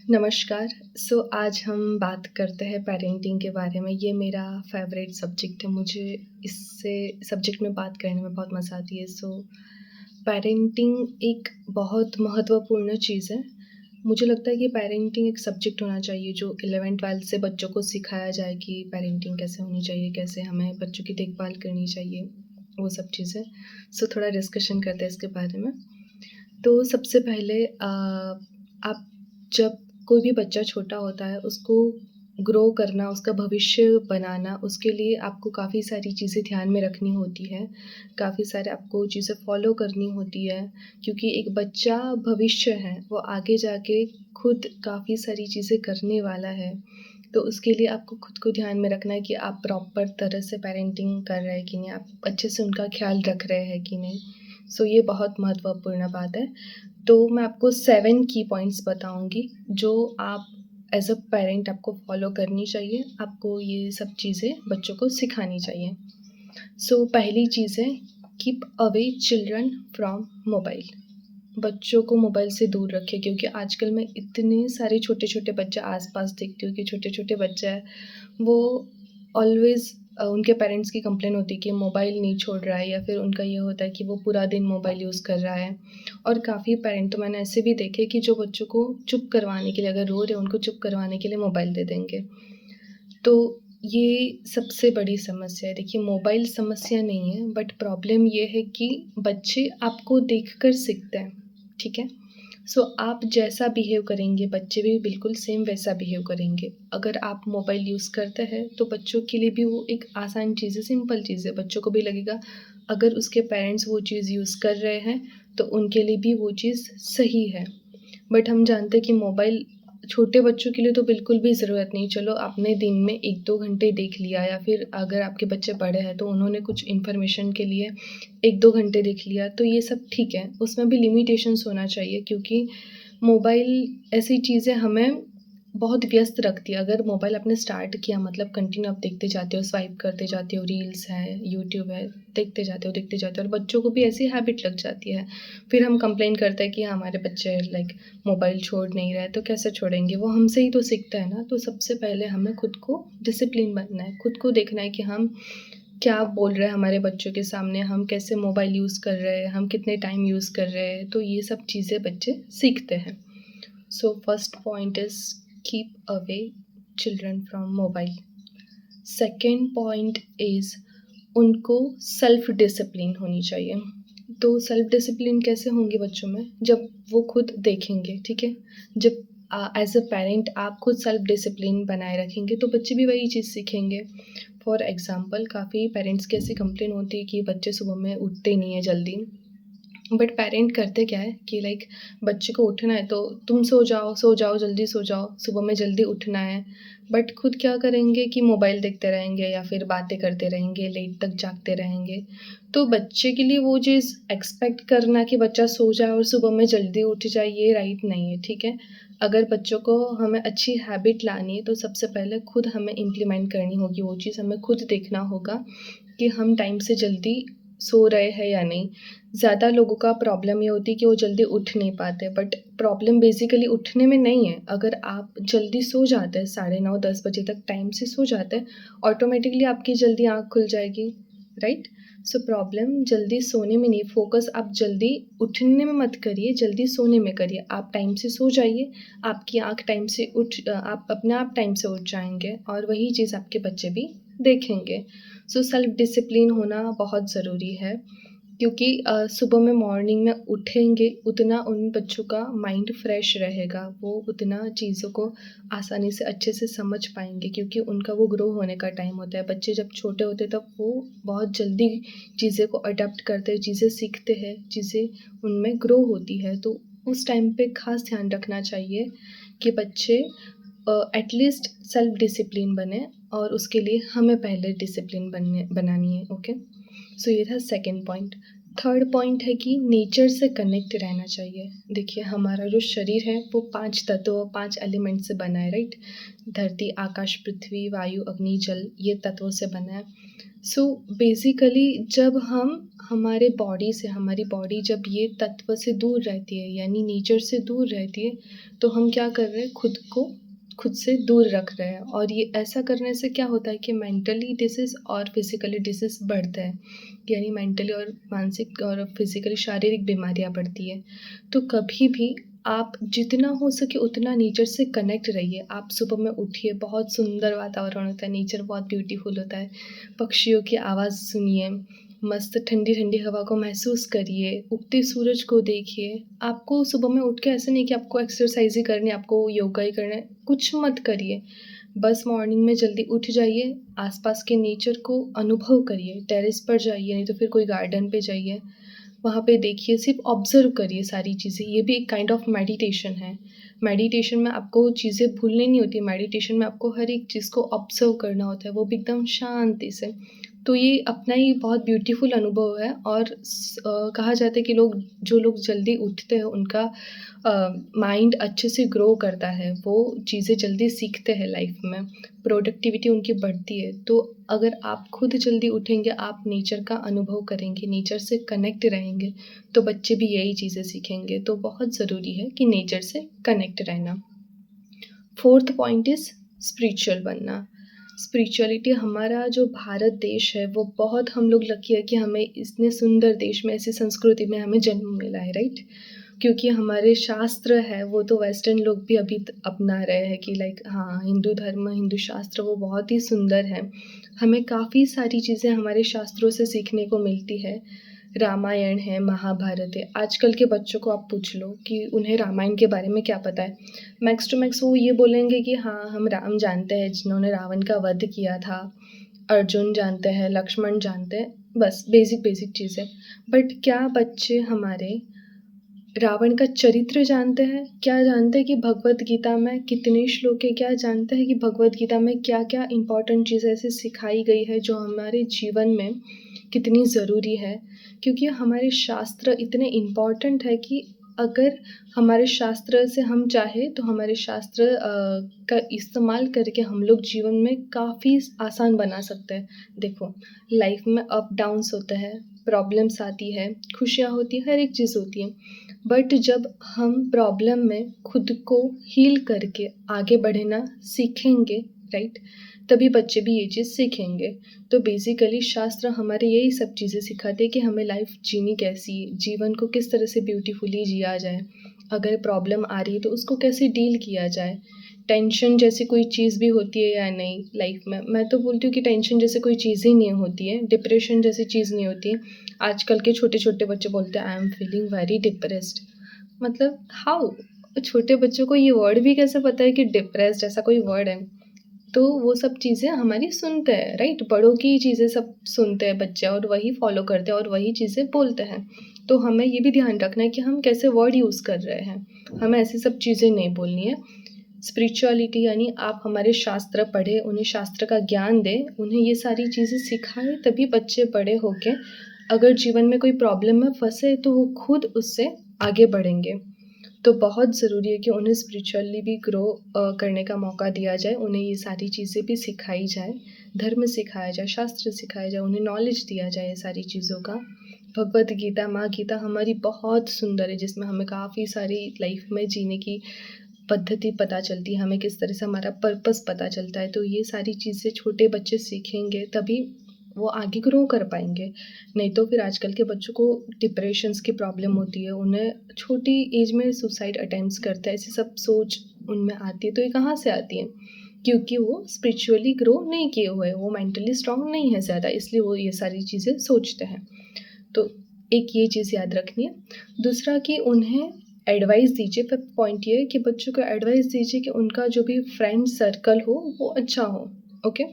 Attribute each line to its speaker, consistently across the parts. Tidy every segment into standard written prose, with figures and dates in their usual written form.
Speaker 1: नमस्कार। आज हम बात करते हैं पेरेंटिंग के बारे में। ये मेरा फ़ेवरेट सब्जेक्ट है। मुझे इससे सब्जेक्ट में बात करने में बहुत मज़ा आती है। पेरेंटिंग एक बहुत महत्वपूर्ण चीज़ है। मुझे लगता है कि पेरेंटिंग एक सब्जेक्ट होना चाहिए जो 11th-12th से बच्चों को सिखाया जाए कि पेरेंटिंग कैसे होनी चाहिए, कैसे हमें बच्चों की देखभाल करनी चाहिए, वो सब चीज़ें। थोड़ा डिस्कशन करते हैं इसके बारे में। तो सबसे पहले आप जब कोई भी बच्चा छोटा होता है, उसको ग्रो करना, उसका भविष्य बनाना, उसके लिए आपको काफ़ी सारी चीज़ें ध्यान में रखनी होती है। काफ़ी सारे आपको चीज़ें फ़ॉलो करनी होती है, क्योंकि एक बच्चा भविष्य है, वो आगे जाके खुद काफ़ी सारी चीज़ें करने वाला है। तो उसके लिए आपको खुद को ध्यान में रखना है कि आप प्रॉपर तरह से पेरेंटिंग कर रहे हैं कि नहीं, आप अच्छे से उनका ख़्याल रख रहे हैं कि नहीं। ये बहुत महत्वपूर्ण बात है। तो मैं आपको 7 की पॉइंट्स बताऊँगी, जो आप एज़ अ पेरेंट आपको फ़ॉलो करनी चाहिए। आपको ये सब चीज़ें बच्चों को सिखानी चाहिए। पहली चीज़ है, keep away children from mobile. बच्चों को मोबाइल से दूर रखें, क्योंकि आजकल मैं इतने सारे छोटे-छोटे बच्चे आस-पास देखती हूँ कि छोटे-छोटे बच्चे हैं, वो ऑलवेज़ उनके पेरेंट्स की कंप्लेन होती है कि मोबाइल नहीं छोड़ रहा है, या फिर उनका ये होता है कि वो पूरा दिन मोबाइल यूज़ कर रहा है। और काफ़ी पेरेंट तो मैंने ऐसे भी देखे कि जो बच्चों को चुप करवाने के लिए, अगर रो रहे हैं, उनको चुप करवाने के लिए मोबाइल दे देंगे। तो ये सबसे बड़ी समस्या है। देखिए, मोबाइल समस्या नहीं है, बट प्रॉब्लम ये है कि बच्चे आपको देखकर सीखते हैं, ठीक है? आप जैसा बिहेव करेंगे, बच्चे भी बिल्कुल सेम वैसा बिहेव करेंगे। अगर आप मोबाइल यूज़ करते हैं, तो बच्चों के लिए भी वो एक आसान चीज़ है, सिंपल चीज़ है। बच्चों को भी लगेगा, अगर उसके पेरेंट्स वो चीज़ यूज़ कर रहे हैं, तो उनके लिए भी वो चीज़ सही है। बट हम जानते हैं कि मोबाइल छोटे बच्चों के लिए तो बिल्कुल भी ज़रूरत नहीं। चलो, आपने दिन में 1-2 घंटे देख लिया, या फिर अगर आपके बच्चे बड़े हैं तो उन्होंने कुछ इन्फॉर्मेशन के लिए 1-2 घंटे देख लिया, तो ये सब ठीक है। उसमें भी लिमिटेशंस होना चाहिए, क्योंकि मोबाइल ऐसी चीज़ है, हमें बहुत व्यस्त रखती है। अगर मोबाइल आपने स्टार्ट किया, मतलब कंटिन्यू आप देखते जाते हो, स्वाइप करते जाते हो, रील्स है, यूट्यूब है, देखते जाते हो, और बच्चों को भी ऐसी हैबिट लग जाती है। फिर हम कंप्लेन करते हैं कि हमारे बच्चे लाइक मोबाइल छोड़ नहीं रहे, तो कैसे छोड़ेंगे? वो हमसे ही तो सीखता है ना। तो सबसे पहले हमें खुद को डिसिप्लिन बनना है, खुद को देखना है कि हम क्या बोल रहे हैं हमारे बच्चों के सामने, हम कैसे मोबाइल यूज़ कर रहे हैं, हम कितने टाइम यूज़ कर रहे हैं, तो ये सब चीज़ें बच्चे सीखते हैं। First point is keep away children from mobile. Second point is, उनको सेल्फ डिसिप्लिन होनी चाहिए। तो सेल्फ डिसिप्लिन कैसे होंगे बच्चों में? जब वो खुद देखेंगे, ठीक है? जब एज़ अ पेरेंट आप खुद सेल्फ डिसिप्लिन बनाए रखेंगे, तो बच्चे भी वही चीज़ सीखेंगे। फॉर एग्ज़ाम्पल, काफ़ी पेरेंट्स की ऐसी कंप्लेन होती है कि बच्चे सुबह में उठते नहीं हैं जल्दी। बट पेरेंट करते क्या है कि लाइक, बच्चे को उठना है तो तुम सो जाओ, जल्दी सो जाओ, सुबह में जल्दी उठना है। बट खुद क्या करेंगे कि मोबाइल देखते रहेंगे, या फिर बातें करते रहेंगे, लेट तक जागते रहेंगे। तो बच्चे के लिए वो चीज़ एक्सपेक्ट करना कि बच्चा सो जाए और सुबह में जल्दी उठ जाए, ये राइट नहीं है, ठीक है? अगर बच्चों को हमें अच्छी हैबिट लानी है, तो सबसे पहले खुद हमें इम्प्लीमेंट करनी होगी वो चीज़। हमें खुद देखना होगा कि हम टाइम से जल्दी सो रहे हैं या नहीं। ज़्यादा लोगों का प्रॉब्लम ये होती है कि वो जल्दी उठ नहीं पाते, बट प्रॉब्लम बेसिकली उठने में नहीं है। अगर आप जल्दी सो जाते हैं, 9:30-10 बजे तक टाइम से सो जाते हैं, ऑटोमेटिकली आपकी जल्दी आँख खुल जाएगी, राइट? प्रॉब्लम जल्दी सोने में नहीं, फ़ोकस आप जल्दी उठने में मत करिए, जल्दी सोने में करिए। आप टाइम से सो जाइए, आपकी आँख टाइम से आप अपने आप टाइम से उठ जाएँगे, और वही चीज़ आपके बच्चे भी देखेंगे। सेल्फ डिसिप्लिन होना बहुत ज़रूरी है, क्योंकि सुबह में मॉर्निंग में उठेंगे, उतना उन बच्चों का माइंड फ्रेश रहेगा, वो उतना चीज़ों को आसानी से अच्छे से समझ पाएँगे, क्योंकि उनका वो ग्रो होने का टाइम होता है। बच्चे जब छोटे होते हैं, तब वो बहुत जल्दी चीज़ें को अडॉप्ट करते हैं, चीज़ें सीखते हैं, चीज़ें उनमें ग्रो होती है। तो उस टाइम पे ख़ास ध्यान रखना चाहिए कि बच्चे एटलीस्ट सेल्फ डिसिप्लिन बने, और उसके लिए हमें पहले डिसिप्लिन बनानी है, ओके? ये था सेकंड पॉइंट। थर्ड पॉइंट है कि नेचर से कनेक्ट रहना चाहिए। देखिए, हमारा जो शरीर है वो 5 तत्वों, 5 एलिमेंट से बना है, राइट? धरती, आकाश, पृथ्वी, वायु, अग्नि, जल, ये तत्वों से बना है। सो बेसिकली जब हम हमारी बॉडी जब ये तत्व से दूर रहती है यानी नेचर से दूर रहती है, तो हम क्या कर रहे हैं खुद को खुद से दूर रख रहे हैं और ये ऐसा करने से क्या होता है कि मेंटली डिसीज़ और फिज़िकली डिसीज़ बढ़ता है। यानी मेंटली और मानसिक और फिज़िकली शारीरिक बीमारियाँ बढ़ती हैं। तो कभी भी आप जितना हो सके उतना नेचर से कनेक्ट रहिए। आप सुबह में उठिए, बहुत सुंदर वातावरण होता है, नेचर बहुत ब्यूटीफुल होता है। पक्षियों की आवाज़ सुनिए, मस्त ठंडी-ठंडी हवा को महसूस करिए, उगते सूरज को देखिए। आपको सुबह में उठ के ऐसा नहीं कि आपको एक्सरसाइज़ ही करनी है, आपको योगा ही करना है, कुछ मत करिए। बस मॉर्निंग में जल्दी उठ जाइए, आस-पास के नेचर को अनुभव करिए, टेरेस पर जाइए, नहीं तो फिर कोई गार्डन पे जाइए। वहाँ पे देखिए, सिर्फ़ ऑब्ज़र्व करिए सारी चीज़ें, ये भी एक काइंड ऑफ मेडिटेशन है। मेडिटेशन में आपको चीज़ें भूलनी नहीं होती, मेडिटेशन में आपको हर एक चीज़ को ऑब्ज़र्व करना होता है, वो भी एकदम शांति से। तो ये अपना ही बहुत ब्यूटीफुल अनुभव है और कहा जाता है कि जो लोग जल्दी उठते हैं उनका माइंड अच्छे से ग्रो करता है, वो चीज़ें जल्दी सीखते हैं लाइफ़ में, प्रोडक्टिविटी उनकी बढ़ती है। तो अगर आप खुद जल्दी उठेंगे, आप नेचर का अनुभव करेंगे, नेचर से कनेक्ट रहेंगे, तो बच्चे भी यही चीज़ें सीखेंगे। तो बहुत ज़रूरी है कि नेचर से कनेक्ट रहना। 4th पॉइंट इज़ स्पिरिचुअल बनना। स्पिरिचुअलिटी हमारा जो भारत देश है, वो बहुत हम लोग लकी है कि हमें इतने सुंदर देश में, ऐसी संस्कृति में हमें जन्म मिला है, राइट? क्योंकि हमारे शास्त्र है, वो तो वेस्टर्न लोग भी अभी अपना रहे हैं कि लाइक हाँ, हिंदू धर्म, हिंदू शास्त्र वो बहुत ही सुंदर है। हमें काफ़ी सारी चीज़ें हमारे शास्त्रों से सीखने को मिलती है। रामायण है, महाभारत है। आजकल के बच्चों को आप पूछ लो कि उन्हें रामायण के बारे में क्या पता है? मैक्स टू मैक्स वो ये बोलेंगे कि हाँ, हम राम जानते हैं जिन्होंने रावण का वध किया था, अर्जुन जानते हैं, लक्ष्मण जानते हैं, बस बेसिक चीज़ें। बट क्या बच्चे हमारे रावण का चरित्र जानते हैं? क्या जानते हैं कि भगवद गीता में कितने श्लोक हैं? क्या जानते हैं कि भगवद गीता में क्या-क्या इम्पोर्टेंट चीज़ें ऐसी सिखाई गई है जो हमारे जीवन में कितनी ज़रूरी है? क्योंकि हमारे शास्त्र इतने इम्पोर्टेंट है कि अगर हमारे शास्त्र से हम चाहें तो हमारे शास्त्र का इस्तेमाल करके हम लोग जीवन में काफ़ी आसान बना सकते हैं। देखो, लाइफ में अप डाउन्स होते हैं, प्रॉब्लम्स आती है, खुशियाँ होती हैं, हर एक चीज़ होती है। बट जब हम प्रॉब्लम में खुद को हील करके आगे बढ़ना सीखेंगे, राइट? तभी बच्चे भी ये चीज़ सीखेंगे। तो बेसिकली शास्त्र हमारे यही सब चीज़ें सिखाते हैं कि हमें लाइफ जीनी कैसी है, जीवन को किस तरह से ब्यूटीफुली जिया जाए। अगर प्रॉब्लम आ रही है तो उसको कैसे डील किया जाए। टेंशन जैसी कोई चीज़ भी होती है या नहीं लाइफ में? मैं तो बोलती हूँ कि टेंशन जैसे कोई चीज़ ही नहीं होती है, डिप्रेशन जैसी चीज़ नहीं होती है। आजकल के छोटे-छोटे बच्चे बोलते हैं, I am feeling very depressed. मतलब हाउ? छोटे बच्चों को ये वर्ड भी कैसे पता है कि डिप्रेस्ड ऐसा कोई वर्ड है? तो वो सब चीज़ें हमारी सुनते हैं, राइट? बड़ों की चीज़ें सब सुनते हैं बच्चे और वही फ़ॉलो करते हैं और वही चीज़ें बोलते हैं। तो हमें ये भी ध्यान रखना है कि हम कैसे वर्ड यूज़ कर रहे हैं। हमें ऐसी सब चीज़ें नहीं बोलनी है। स्पिरिचुअलिटी यानी आप हमारे शास्त्र पढ़ें, उन्हें शास्त्र का ज्ञान दें, उन्हें ये सारी चीज़ें सिखाएँ, तभी बच्चे बड़े होके अगर जीवन में कोई प्रॉब्लम में फँसे तो वो खुद उससे आगे बढ़ेंगे। तो बहुत ज़रूरी है कि उन्हें स्पिरिचुअली भी ग्रो करने का मौका दिया जाए, उन्हें ये सारी चीज़ें भी सिखाई जाए, धर्म सिखाया जाए, शास्त्र सिखाया जाए, उन्हें नॉलेज दिया जाए ये सारी चीज़ों का। भगवद गीता, माँ गीता हमारी बहुत सुंदर है, जिसमें हमें काफ़ी सारी लाइफ में जीने की पद्धति पता चलती है, हमें किस तरह से हमारा पर्पस पता चलता है। तो ये सारी चीज़ें छोटे बच्चे सीखेंगे तभी वो आगे ग्रो कर पाएँगे। नहीं तो फिर आजकल के बच्चों को डिप्रेशंस की प्रॉब्लम होती है, उन्हें छोटी एज में सुसाइड अटेम्प्ट्स करते हैं, ऐसी सब सोच उनमें आती है। तो ये कहाँ से आती है? क्योंकि वो स्पिरिचुअली ग्रो नहीं किए हुए हैं, वो मेंटली स्ट्रॉन्ग नहीं है ज़्यादा, इसलिए वो ये सारी चीज़ें सोचते हैं। तो एक ये चीज़ याद रखनी है। दूसरा कि उन्हें एडवाइस दीजिए, 5th पॉइंट ये है कि बच्चों को एडवाइस दीजिए कि उनका जो भी फ्रेंड सर्कल हो, वो अच्छा हो, ओके?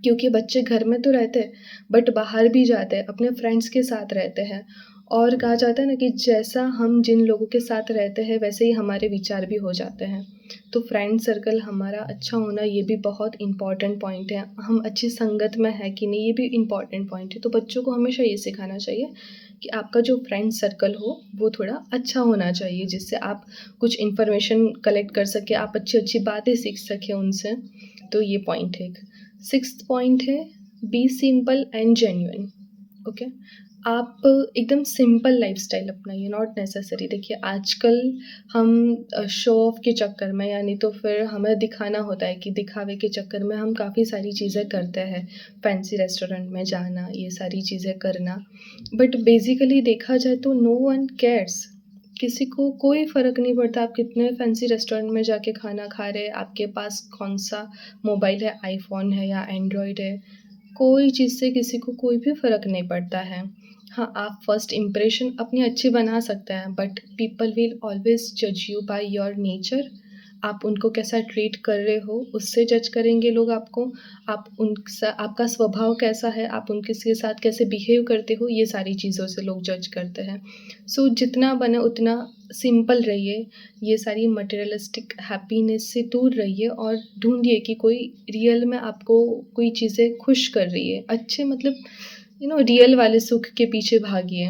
Speaker 1: क्योंकि बच्चे घर में तो रहते हैं, बट बाहर भी जाते हैं, अपने फ्रेंड्स के साथ रहते हैं और कहा जाता है ना कि जैसा हम जिन लोगों के साथ रहते हैं, वैसे ही हमारे विचार भी हो जाते हैं। तो फ्रेंड सर्कल हमारा अच्छा होना ये भी बहुत इम्पॉर्टेंट पॉइंट है। हम अच्छी संगत में हैं कि नहीं, ये भी इम्पॉर्टेंट पॉइंट है। तो बच्चों को हमेशा ये सिखाना चाहिए कि आपका जो फ्रेंड सर्कल हो, वो थोड़ा अच्छा होना चाहिए, जिससे आप कुछ इन्फॉर्मेशन कलेक्ट कर सकें, आप अच्छी-अच्छी बातें सीख सकें उनसे। तो ये पॉइंट है एक। 6th पॉइंट है be simple and genuine. Okay, आप एकदम सिंपल लाइफस्टाइल अपनाइए, नॉट नेसेसरी। देखिए आजकल हम शो ऑफ के चक्कर में, यानी तो फिर हमें दिखाना होता है कि दिखावे के चक्कर में हम काफ़ी सारी चीज़ें करते हैं, फैंसी रेस्टोरेंट में जाना, ये सारी चीज़ें करना। बट बेसिकली देखा जाए तो नो वन केयर्स, किसी को कोई फ़र्क नहीं पड़ता आप कितने फैंसी रेस्टोरेंट में जाके खाना खा रहे हैं, आपके पास कौन सा मोबाइल है, आईफोन है या एंड्रॉयड है, कोई चीज़ से किसी को कोई भी फ़र्क नहीं पड़ता है। हाँ, आप फर्स्ट इंप्रेशन अपनी अच्छी बना सकते हैं, बट पीपल विल ऑलवेज़ जज यू बाय योर नेचर। आप उनको कैसा ट्रीट कर रहे हो, उससे जज करेंगे लोग आपको। आप आपका स्वभाव कैसा है, आप उनके के साथ कैसे बिहेव करते हो, ये सारी चीज़ों से लोग जज करते हैं। सो जितना बने उतना सिंपल रहिए, ये सारी मटेरियलिस्टिक हैप्पीनेस से दूर रहिए और ढूँढिए कि कोई रियल में आपको कोई चीज़ें खुश कर रही है। अच्छे मतलब रियल वाले सुख के पीछे भागिए।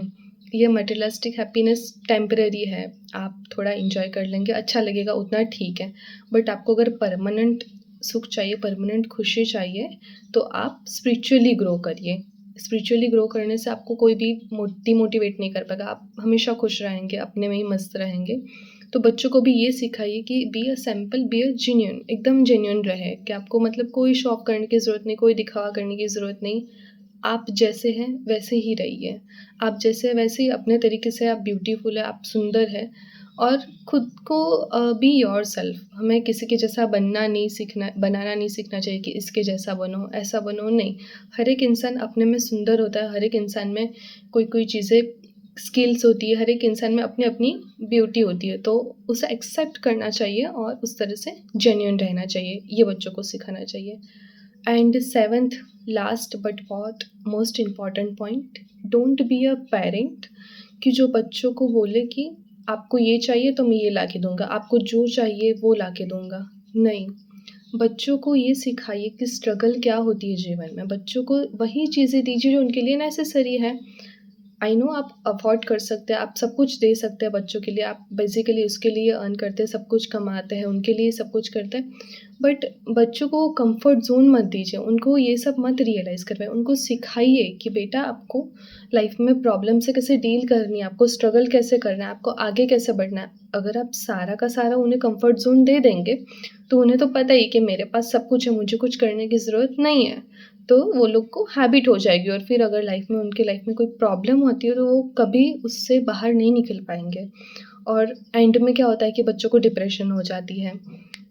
Speaker 1: ये मटेरियलिस्टिक हैप्पीनेस टेम्परेरी है, आप थोड़ा एन्जॉय कर लेंगे, अच्छा लगेगा उतना ठीक है। बट आपको अगर परमानेंट सुख चाहिए, परमानेंट खुशी चाहिए, तो आप स्पिरिचुअली ग्रो करिए। स्पिरिचुअली ग्रो करने से आपको कोई भी डिमोटिवेट नहीं कर पाएगा, आप हमेशा खुश रहेंगे, अपने में ही मस्त रहेंगे। तो बच्चों को भी ये सिखाइए कि be a simple, be a genuine, एकदम जेन्युइन रहे कि आपको मतलब कोई शो ऑफ करने की ज़रूरत नहीं, कोई दिखावा करने की ज़रूरत नहीं। आप जैसे हैं वैसे ही रहिए। आप जैसे हैं वैसे ही अपने तरीके से आप ब्यूटीफुल हैं, आप सुंदर हैं और खुद को बी योरसेल्फ। हमें किसी के जैसा बनाना नहीं सीखना चाहिए कि इसके जैसा बनो, ऐसा बनो, नहीं। हर एक इंसान अपने में सुंदर होता है, हर एक इंसान में कोई-कोई चीज़ें स्किल्स होती है, हर एक इंसान में अपनी-अपनी ब्यूटी होती है, तो उसे एक्सेप्ट करना चाहिए और उस तरह से जेन्युइन रहना चाहिए। ये बच्चों को सिखाना चाहिए। एंड सेवेंथ, लास्ट बट बहुत most important point, don't be a parent कि जो बच्चों को बोले कि आपको ये चाहिए तो मैं ये ला के दूँगा, आपको जो चाहिए वो ला के दूँगा। नहीं, बच्चों को ये सिखाइए कि स्ट्रगल क्या होती है जीवन में। बच्चों को वही चीज़ें दीजिए जो उनके लिए नेसेसरी है। आई नो आप अफ़ोर्ड कर सकते हैं, आप सब कुछ दे सकते हैं बच्चों के लिए, आप बेसिकली उसके लिए अर्न करते हैं, सब कुछ कमाते हैं, उनके लिए सब कुछ करते हैं। बट बच्चों को कम्फ़र्ट ज़ोन मत दीजिए, उनको ये सब मत रियलाइज़ करवाइए, उनको सिखाइए कि बेटा आपको लाइफ़ में प्रॉब्लम से कैसे डील करनी है, आपको स्ट्रगल कैसे करना है, आपको आगे कैसे बढ़ना है। अगर आप सारा का सारा उन्हें कम्फ़र्ट ज़ोन दे देंगे, तो उन्हें तो पता ही कि मेरे पास सब कुछ है, मुझे कुछ करने की ज़रूरत नहीं है। तो वो लोग को हैबिट हो जाएगी और फिर अगर उनके लाइफ़ में कोई प्रॉब्लम होती है, तो वो कभी उससे बाहर नहीं निकल पाएँगे और एंड में क्या होता है कि बच्चों को डिप्रेशन हो जाती है।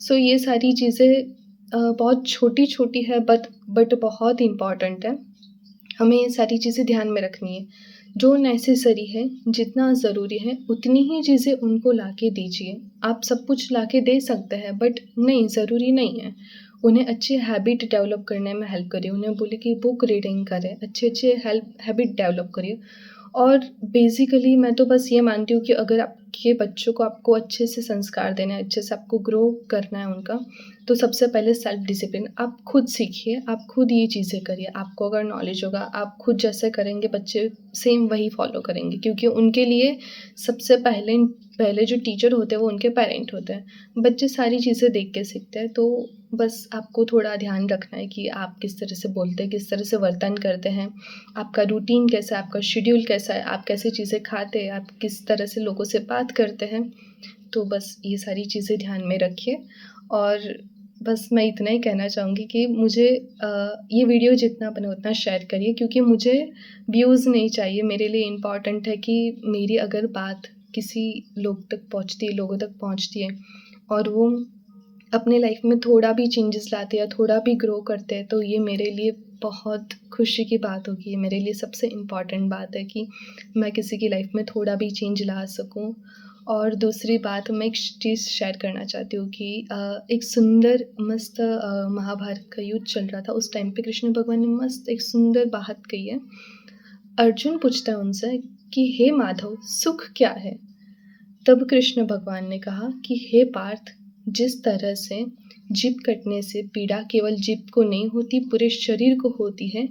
Speaker 1: सो ये सारी चीज़ें बहुत छोटी-छोटी है बट बहुत इम्पॉर्टेंट है। हमें ये सारी चीज़ें ध्यान में रखनी है। जो नेसेसरी है, जितना ज़रूरी है, उतनी ही चीज़ें उनको लाके दीजिए। आप सब कुछ लाके दे सकते हैं बट नहीं, ज़रूरी नहीं है। उन्हें अच्छी हैबिट डेवलप करने में हेल्प करिए। उन्हें बोलिए कि बुक रीडिंग करें, अच्छे-अच्छे हैबिट डेवलप करिए। और बेसिकली मैं तो बस ये मानती हूँ कि अगर आपके बच्चों को आपको अच्छे से संस्कार देने हैं, अच्छे से आपको ग्रो करना है उनका, तो सबसे पहले सेल्फ डिसिप्लिन आप खुद सीखिए, आप खुद ये चीज़ें करिए। आपको अगर नॉलेज होगा, आप खुद जैसे करेंगे बच्चे सेम वही फ़ॉलो करेंगे क्योंकि उनके लिए सबसे पहले पहले जो टीचर होते हैं वो उनके पेरेंट होते हैं। बच्चे सारी चीज़ें देख के सीखते हैं, तो बस आपको थोड़ा ध्यान रखना है कि आप किस तरह से बोलते हैं, किस तरह से वर्तन करते हैं, आपका रूटीन कैसा है, आपका शेड्यूल कैसा है, आप कैसी चीज़ें खाते हैं, आप किस तरह से लोगों से बात करते हैं। तो बस ये सारी चीज़ें ध्यान में रखिए और बस मैं इतना ही कहना चाहूँगी कि मुझे ये वीडियो जितना बने उतना शेयर करिए क्योंकि मुझे व्यूज़ नहीं चाहिए। मेरे लिए इम्पॉर्टेंट है कि मेरी अगर बात किसी लोगों तक पहुँचती है और वो अपने लाइफ में थोड़ा भी चेंजेस लाते हैं, थोड़ा भी ग्रो करते हैं, तो ये मेरे लिए बहुत खुशी की बात होगी। ये मेरे लिए सबसे इम्पॉर्टेंट बात है कि मैं किसी की लाइफ में थोड़ा भी चेंज ला सकूँ। और दूसरी बात मैं एक चीज़ शेयर करना चाहती हूँ कि एक सुंदर मस्त महाभारत का युद्ध चल रहा था। उस टाइम पे कृष्ण भगवान ने मस्त एक सुंदर बात कही है। अर्जुन पूछता है उनसे कि हे माधव, सुख क्या है? तब कृष्ण भगवान ने कहा कि हे पार्थ, जिस तरह से जीभ कटने से पीड़ा केवल जीभ को नहीं होती, पूरे शरीर को होती है,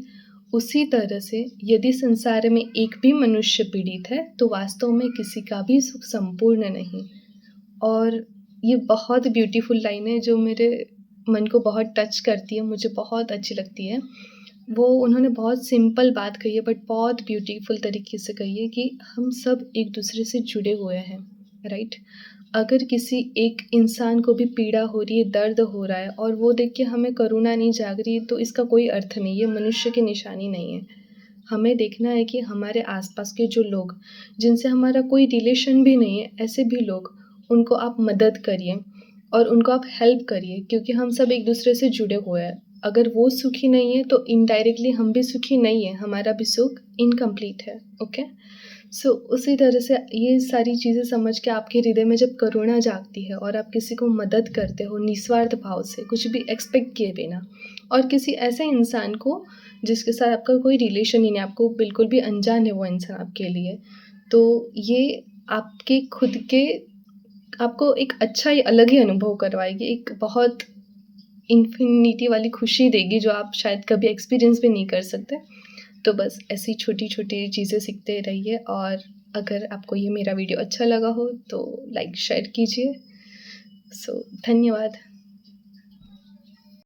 Speaker 1: उसी तरह से यदि संसार में एक भी मनुष्य पीड़ित है, तो वास्तव में किसी का भी सुख संपूर्ण नहीं। और ये बहुत ब्यूटीफुल लाइन है जो मेरे मन को बहुत टच करती है, मुझे बहुत अच्छी लगती है। वो उन्होंने बहुत सिंपल बात कही है बट बहुत ब्यूटीफुल तरीके से कही है कि हम सब एक दूसरे से जुड़े हुए हैं, राइट? अगर किसी एक इंसान को भी पीड़ा हो रही है, दर्द हो रहा है और वो देख के हमें करुणा नहीं जाग रही, तो इसका कोई अर्थ नहीं है, मनुष्य की निशानी नहीं है। हमें देखना है कि हमारे आसपास के जो लोग, जिनसे हमारा कोई रिलेशन भी नहीं है, ऐसे भी लोग, उनको आप मदद करिए और उनको आप हेल्प करिए क्योंकि हम सब एक दूसरे से जुड़े हुए हैं। अगर वो सुखी नहीं है तो इनडायरेक्टली हम भी सुखी नहीं हैं, हमारा भी सुख इनकम्प्लीट है, ओके? सो उसी तरह से ये सारी चीज़ें समझ के आपके हृदय में जब करुणा जागती है और आप किसी को मदद करते हो निस्वार्थ भाव से, कुछ भी एक्सपेक्ट किए बिना और किसी ऐसे इंसान को जिसके साथ आपका कोई रिलेशन ही नहीं, आपको बिल्कुल भी अनजान है वो इंसान आपके लिए, तो ये आपके खुद के आपको एक अच्छा ही अलग ही अनुभव करवाएगी, एक बहुत इन्फिनिटी वाली खुशी देगी जो आप शायद कभी एक्सपीरियंस भी नहीं कर सकते। तो बस ऐसी छोटी-छोटी चीज़ें सीखते रहिए और अगर आपको ये मेरा वीडियो अच्छा लगा हो तो लाइक शेयर कीजिए। सो धन्यवाद।